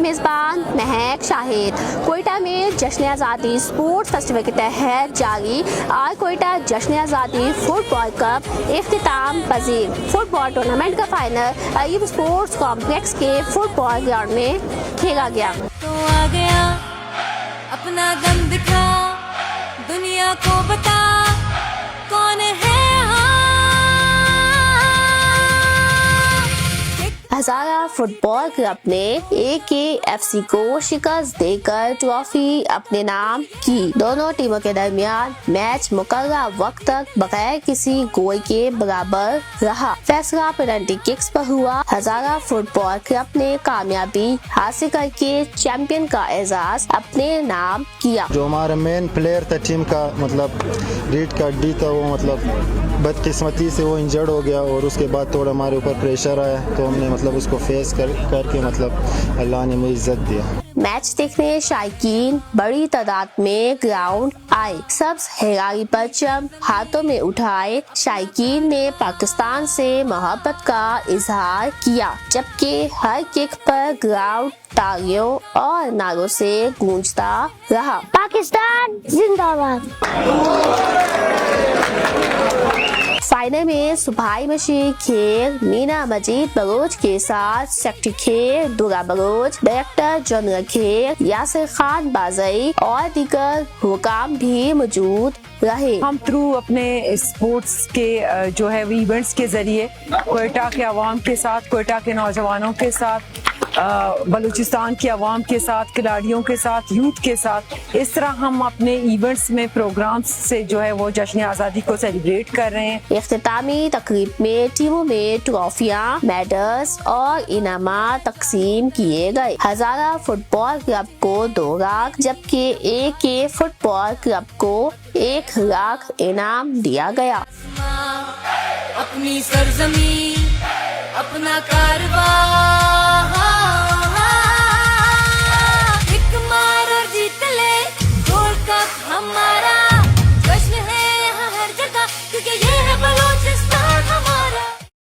मेज़बान महक शाहिद। कोयटा में जश्न आज़ादी स्पोर्ट्स फेस्टिवल के तहत जारी आज कोयटा जश्न आज़ादी फुटबॉल कप इख्तिताम पजीर। फुटबॉल टूर्नामेंट का फाइनल अयूब स्पोर्ट्स कॉम्प्लेक्स के फुटबॉल ग्राउंड में खेला गया। तो आ गया अपना दम दिखा, दुनिया को बता कौन है। हजारा फुटबॉल क्लब ने AKFC को शिकस्त देकर ट्रॉफी अपने नाम की। दोनों टीमों के दरमियान मैच मुकर्रर वक्त तक बगैर किसी गोल के बराबर रहा। फैसला पेनल्टी किक्स पर हुआ। हजारा फुटबॉल क्लब ने कामयाबी हासिल करके चैंपियन का एजाज अपने नाम किया। जो हमारा मेन प्लेयर था टीम का, मतलब रीड का डी था, वो मतलब बदकिस्मती से वो इंजर्ड हो गया और उसके बाद थोड़ा हमारे ऊपर प्रेशर आया, तो हमने मतलब उसको फेस करके मतलब अल्लाह ने मुझे इज्जत दिया। मैच देखने शायकीन बड़ी तादाद में ग्राउंड आए। सब्ज हैरानी परचम हाथों में उठाए शायकीन ने पाकिस्तान से मोहब्बत का इजहार किया, जबकि हर किक पर ग्राउंड तालियों और नारों से गूंजता रहा। पाकिस्तान जिंदाबाद। फाइनल में सुभाई मशीर खेल मीना मजीद बलोच के साथ सेक्रेटरी खेल दुरा बलोच, डायरेक्टर जनरल खेल यासिर खान बाजई और दीगर हुकाम भी मौजूद रहे। हम थ्रू अपने स्पोर्ट्स के जो है इवेंट्स के जरिए कोयटा के अवाम के साथ, कोयटा के नौजवानों के साथ, बलूचिस्तान की अवाम के साथ, खिलाड़ियों के साथ, यूथ के साथ, इस तरह हम अपने इवेंट्स में प्रोग्राम्स से जो है वो जश्न आज़ादी को सेलिब्रेट कर रहे हैं। इख्तितामी तकरीब में टीमों में ट्रॉफियां, मेडल्स और इनामात तकसीम किए गए। हजारा फुटबॉल क्लब को 2 लाख जबकि AK फुटबॉल क्लब को 1 लाख इनाम दिया गया। अपनी सरजमी अपना कारवां